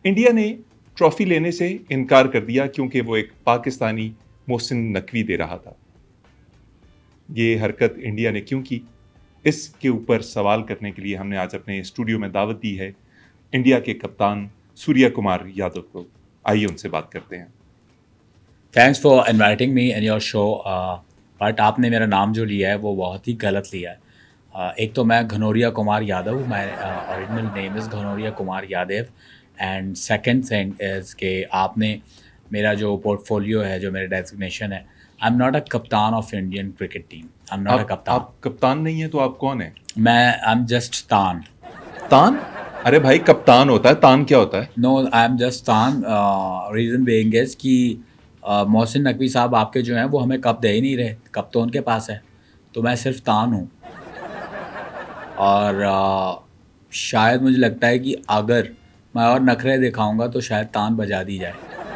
India ने trophy लेने से इनकार कर दिया क्योंकि वो एक पाकिस्तानी मोहसिन नकवी दे रहा था। ये हरकत इंडिया ने क्यों की, इसके ऊपर सवाल करने के लिए हमने आज अपने स्टूडियो में दावत दी है इंडिया के कप्तान सूर्या कुमार यादव को। आइए उनसे बात करते हैं। Thanks for inviting me in your show. But आपने मेरा नाम जो लिया है वो बहुत ही गलत लिया है। एक तो मैं Ghanauriya Kumar Yadav, my original name is Ghanauriya Kumar Yadav. And second thing is कि आपने मेरा जो पोर्टफोलियो है, जो मेरा डेजिग्नेशन है, आई एम नॉट अ कप्तान of Indian cricket team. I am not a कप्तान। आप कप्तान नहीं है तो आप कौन है? आई एम जस्ट तान। तान? अरे भाई, कप्तान होता है, तान क्या होता है? नो, आई एम जस्ट तान। रीज़न बीइंग इज़ कि मोहसिन नकवी साहब आपके जो हैं वो हमें कप दे ही नहीं रहे, कप तो उनके पास है, तो मैं सिर्फ तान हूँ। और शायद मुझे लगता है कि अगर मैं और नखरे दिखाऊंगा तो शायद तान बजा दी जाए।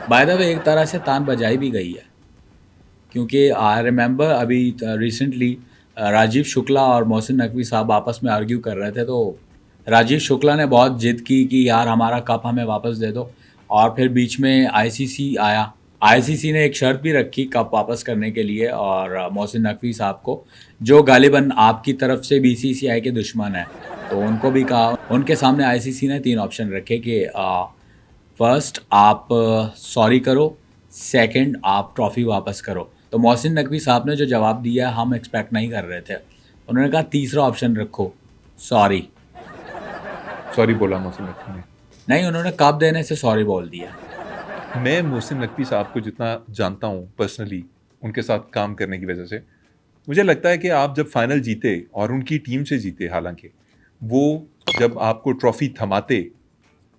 बाय द वे, एक तरह से तान बजाई भी गई है, क्योंकि आई रिमेंबर अभी रिसेंटली राजीव शुक्ला और मोहसिन नकवी साहब आपस में आर्ग्यू कर रहे थे, तो राजीव शुक्ला ने बहुत जिद की कि यार हमारा कप हमें वापस दे दो। और फिर बीच में आईसीसी आया। आईसीसी ने एक शर्त भी रखी कप वापस करने के लिए, और मोहसिन नकवी साहब को, जो गालिबन आपकी तरफ से बीसीसीआई के दुश्मन है, तो उनको भी कहा। उनके सामने आईसीसी ने 3 ऑप्शन रखे कि फर्स्ट आप सॉरी करो, सेकंड आप ट्रॉफ़ी वापस करो। तो मोहसिन नकवी साहब ने जो जवाब दिया हम एक्सपेक्ट नहीं कर रहे थे। उन्होंने कहा तीसरा ऑप्शन रखो, सॉरी। सॉरी बोला मोहसिन नकवी ने? नहीं, उन्होंने कप देने से सॉरी बोल दिया। मैं मोहसिन नकवी साहब को जितना जानता हूँ पर्सनली, उनके साथ काम करने की वजह से, मुझे लगता है कि आप जब फाइनल जीते और उनकी टीम से जीते, हालांकि वो जब आपको ट्रॉफी थमाते,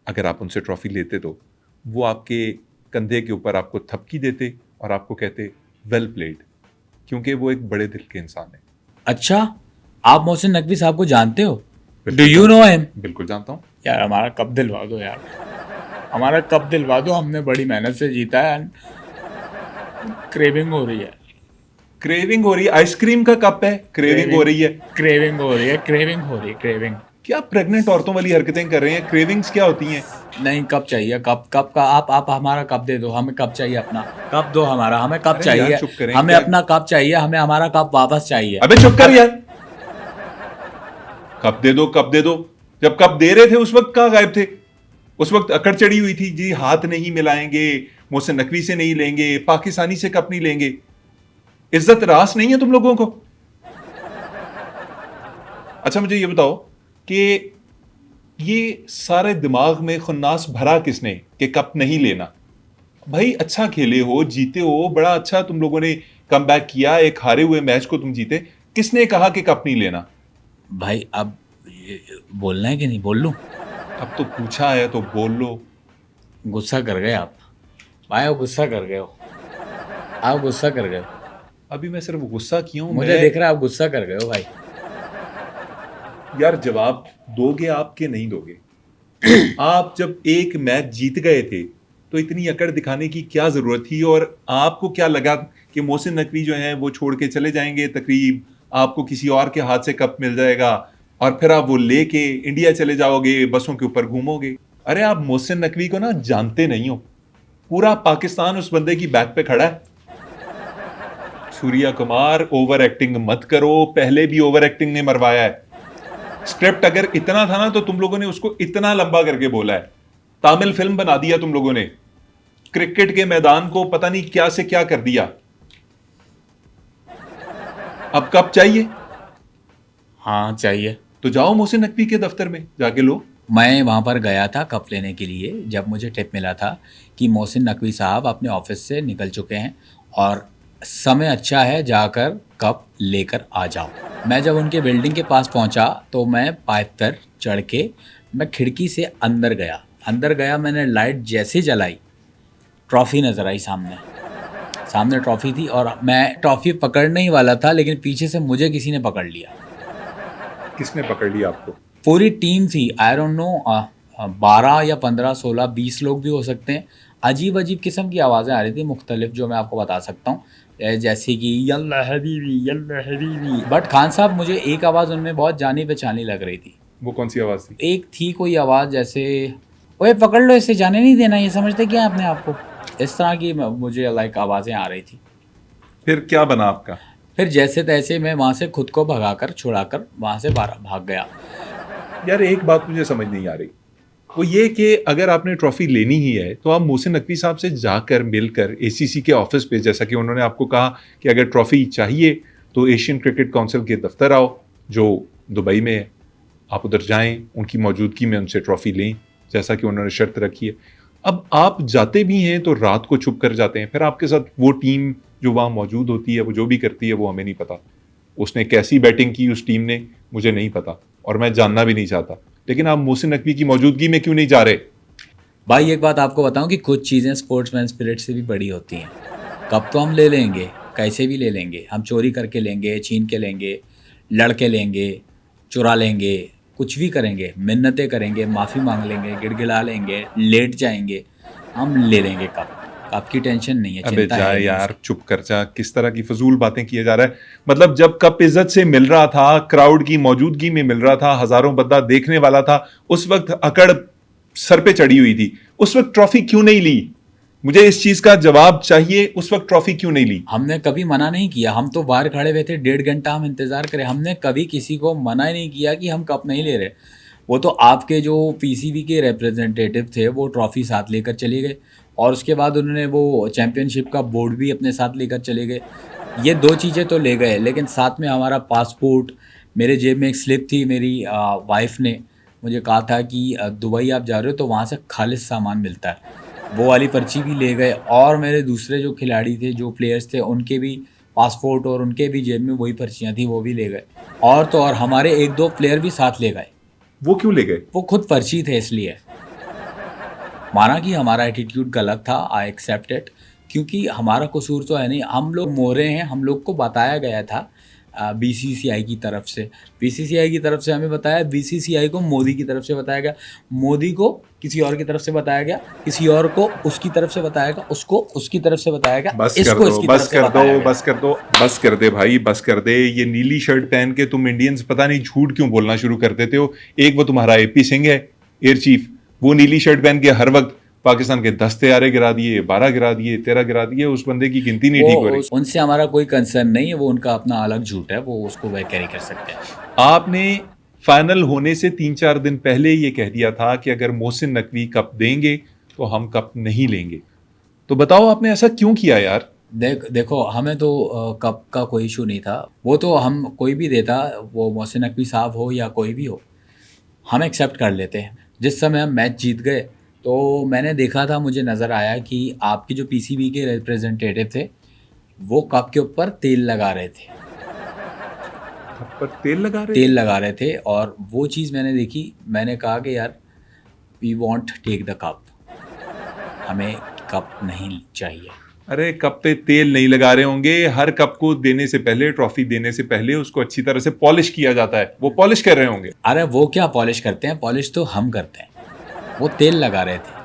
अगर आप उनसे ट्रॉफी लेते तो वो आपके कंधे के ऊपर आपको थपकी देते और आपको कहते वेल प्लेड, क्योंकि वो एक बड़े दिल के इंसान है। अच्छा, आप मोहसिन नकवी साहब को जानते हो? डू बिल्कुल यू नो हिम? बिल्कुल जानता हूँ। यार हमारा कप दिलवा दो यार, हमारा कप दिलवा दो, हमने बड़ी मेहनत से जीता है। क्रेविंग हो रही है। क्रेविंग हो रही है? आइसक्रीम का कप है, क्रेविंग हो रही है? क्रेविंग हो रही है, क्रेविंग हो रही है, क्रेविंग। क्या प्रेग्नेंट औरतों वाली हरकतें कर रहे हैं? क्रेविंग्स क्या होती हैं? नहीं, कप चाहिए, कप कप का आप हमारा कप दे दो, हमें कप चाहिए, अपना कप दो हमारा, हमें कप अरे यार चाहिए, चुप करें, हमें क्या? अपना कप चाहिए, हमें हमारा कप वापस चाहिए। अबे चुप कर यार। कप दे दो, कप दे दो। जब कप दे रहे थे उस वक्त कहाँ गायब थे? उस वक्त अकड़ चढ़ी हुई थी जी, हाथ नहीं मिलाएंगे, मोहसिन नकवी से नहीं लेंगे, पाकिस्तानी से कप नहीं लेंगे। इज्जत रास नहीं है तुम लोगों को? अच्छा मुझे ये बताओ कि ये सारे दिमाग में खुन्नास भरा किसने कि कप नहीं लेना? भाई अच्छा खेले हो, जीते हो, बड़ा अच्छा तुम लोगों ने कम बैक किया, एक हारे हुए मैच को तुम जीते। किसने कहा कि कप नहीं लेना? भाई अब बोलना है कि नहीं बोल लूं? अब तो पूछा है तो बोल लो। गुस्सा कर गए आप भाई, आप गुस्सा कर गए हो, आप गुस्सा कर गए हो। अभी मैं सिर्फ गुस्सा किया हूं? मुझे दिख रहा है आप गुस्सा कर गए हो भाई। यार जवाब दोगे आप कि नहीं दोगे? आप जब एक मैच जीत गए थे तो इतनी अकड़ दिखाने की क्या जरूरत थी? और आपको क्या लगा कि मोहसिन नकवी जो हैं वो छोड़ के चले जाएंगे तकरीब, आपको किसी और के हाथ से कप मिल जाएगा और फिर आप वो लेके इंडिया चले जाओगे, बसों के ऊपर घूमोगे? अरे आप मोहसिन नकवी को ना जानते नहीं हो। पूरा पाकिस्तान उस बंदे की बैक पे खड़ा है। सूर्या कुमार, ओवर एक्टिंग मत करो, पहले भी ओवर एक्टिंग ने मरवाया है। स्क्रिप्ट अगर इतना था ना तो तुम लोगों ने उसको इतना लंबा करके बोला है, तामिल फिल्म बना दिया तुम लोगों ने, क्रिकेट के मैदान को पता नहीं क्या से क्या कर दिया। अब कप चाहिए? हाँ चाहिए। तो जाओ मोहसिन नकवी के दफ्तर में जाके लो। मैं वहाँ पर गया था कप लेने के लिए, जब मुझे टिप मिला था कि मोहसिन नकवी साहब अपने ऑफिस से निकल चुके हैं और समय अच्छा है जाकर कप लेकर आ जाओ। मैं जब उनके बिल्डिंग के पास पहुँचा तो मैं पाइप पर चढ़ के मैं खिड़की से अंदर गया। मैंने लाइट जैसे जलाई, ट्रॉफ़ी नज़र आई सामने ट्रॉफ़ी थी, और मैं ट्रॉफ़ी पकड़ने ही वाला था, लेकिन पीछे से मुझे किसी ने पकड़ लिया। किसने पकड़ लिया आपको? पूरी टीम थी, आई डोंट नो, 12 या 15, 16, 20 लोग भी हो सकते हैं। अजीब अजीब किस्म की आवाज़ें आ रही थी मुख्तलिफ, जो मैं आपको बता सकता हूँ, जैसे कि Yalla Habibi Yalla Habibi. But Khan साहब, मुझे एक आवाज़ उनमें बहुत जानी पहचानी लग रही थी। वो कौन सी आवाज थी? एक थी कोई आवाज़ जैसे ओए पकड़ लो इसे, जाने नहीं देना, ये समझते क्या है अपने आप को। इस तरह की मुझे लाइक आवाज़ें आ रही थी। फिर क्या बना आपका? फिर जैसे तैसे मैं वहाँ से खुद को भगाकर छुड़ाकर वहाँ से बाहर भाग गया। यार एक बात मुझे समझ नहीं आ रही, वो ये कि अगर आपने ट्रॉफी लेनी ही है तो आप मोहसिन नकवी साहब से जाकर मिलकर एसीसी के ऑफिस पे, जैसा कि उन्होंने आपको कहा कि अगर ट्रॉफी चाहिए तो एशियन क्रिकेट काउंसिल के दफ्तर आओ जो दुबई में है, आप उधर जाएं, उनकी मौजूदगी में उनसे ट्रॉफी लें जैसा कि उन्होंने शर्त रखी है। अब आप जाते भी हैं तो रात को छुप कर जाते हैं, फिर आपके साथ वो टीम जो वहाँ मौजूद होती है वो जो भी करती है वो हमें नहीं पता। उसने कैसी बैटिंग की उस टीम ने मुझे नहीं पता और मैं जानना भी नहीं चाहता, लेकिन आप मोहसिन नकवी की मौजूदगी में क्यों नहीं जा रहे? भाई एक बात आपको बताऊं कि कुछ चीज़ें स्पोर्ट्समैन स्पिरिट से भी बड़ी होती हैं। कप तो हम ले लेंगे, कैसे भी ले लेंगे, हम चोरी करके लेंगे, छीन के लेंगे, लड़ के लेंगे, चुरा लेंगे, कुछ भी करेंगे, मिन्नतें करेंगे, माफ़ी मांग लेंगे, गिड़गिड़ा लेंगे, लेट जाएंगे, हम ले लेंगे कप। कप की टेंशन नहीं है, अबे चिंता जा है नहीं यार, उसे। चुप कर जा, किस तरह की फजूल बातें किए जा रहा है। मतलब जब कप इज्जत से मिल रहा था, क्राउड की मौजूदगी में मिल रहा था, हजारों बंदा देखने वाला था, उस वक्त अकड़ सर पे चढ़ी हुई थी, उस वक्त ट्रॉफी क्यों नहीं ली? मुझे इस चीज का जवाब चाहिए, उस वक्त ट्रॉफी क्यों नहीं ली? हमने कभी मना नहीं किया, हम तो बाहर खड़े हुए थे, 1.5 घंटा हम इंतज़ार करें, हमने कभी किसी को मना ही नहीं किया कि हम कप नहीं ले रहे। वो तो आपके जो पीसीबी के रिप्रेजेंटेटिव थे वो ट्रॉफ़ी साथ लेकर चले गए और उसके बाद उन्होंने वो चैम्पियनशिप का बोर्ड भी अपने साथ लेकर चले गए। ये 2 चीज़ें तो ले गए, लेकिन साथ में हमारा पासपोर्ट, मेरे जेब में एक स्लिप थी, मेरी वाइफ़ ने मुझे कहा था कि दुबई आप जा रहे हो तो वहाँ से खालिस सामान मिलता है। वो वाली पर्ची भी ले गए और मेरे दूसरे जो खिलाड़ी थे, जो प्लेयर्स थे, उनके भी पासपोर्ट और उनके भी जेब में वही पर्चियाँ थी, वो भी ले गए। और तो और हमारे 1-2 प्लेयर भी साथ ले गए। वो क्यों ले गए? वो खुद पर्ची थे इसलिए। माना कि हमारा एटीट्यूड गलत था, आई एक्सेप्ट इट, क्योंकि हमारा कसूर तो है नहीं, हम लोग मोहरे हैं, हम लोग को बताया गया था बीसीसीआई की तरफ से। बीसीसीआई की तरफ से हमें बताया, बीसीसीआई को मोदी की तरफ से बताया गया, मोदी को किसी और की तरफ से बताया गया, किसी और को उसकी तरफ से बताया गया, उसको उसकी तरफ से बताया गया, बस कर इसको दो, इसकी बस तरफ से कर बताया दो, गया। बस कर दो, बस कर दे भाई, बस कर दे। ये नीली शर्ट पहन के तुम इंडियंस पता नहीं झूठ क्यों बोलना शुरू कर देते हो। एक वो तुम्हारा एपी सिंह है, एयर चीफ, वो नीली शर्ट पहन के हर वक्त पाकिस्तान के 10 तैयारे गिरा दिए, 12 गिरा दिए, 13 गिरा दिए, उस बंदे की गिनती नहीं ठीक हो रही। उनसे हमारा कोई कंसर्न नहीं है, वो उनका अपना अलग झूठ है, वो उसको वह कैरी कर सकते हैं। आपने फाइनल होने से 3-4 दिन पहले ये कह दिया था कि अगर मोहसिन नकवी कप देंगे तो हम कप नहीं लेंगे। तो बताओ आपने ऐसा क्यों किया यार? देखो हमें तो कप का कोई इशू नहीं था, वो तो हम कोई भी देता, वो मोहसिन नकवी साहब हो या कोई भी हो, हम एक्सेप्ट कर लेते हैं। जिस समय हम मैच जीत गए तो मैंने देखा था, मुझे नज़र आया कि आपके जो पीसीबी के रिप्रेजेंटेटिव थे वो कप के ऊपर तेल लगा रहे थे, कप पर तेल लगा रहे तेल थे? लगा रहे थे और वो चीज़ मैंने देखी, मैंने कहा कि यार we want take the cup, हमें कप नहीं चाहिए। अरे कप पे तेल नहीं लगा रहे होंगे, हर कप को देने से पहले, ट्रॉफी देने से पहले उसको अच्छी तरह से पॉलिश किया जाता है, वो पॉलिश कर रहे होंगे। अरे वो क्या पॉलिश करते हैं, पॉलिश तो हम करते हैं, वो तेल लगा रहे थे।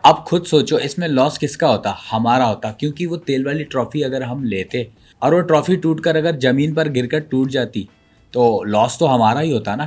अब खुद सोचो इसमें लॉस किसका होता, हमारा होता, क्योंकि वो तेल वाली ट्रॉफी अगर हम लेते और वो ट्रॉफी टूटकर अगर ज़मीन पर गिरकर टूट जाती तो लॉस तो हमारा ही होता ना,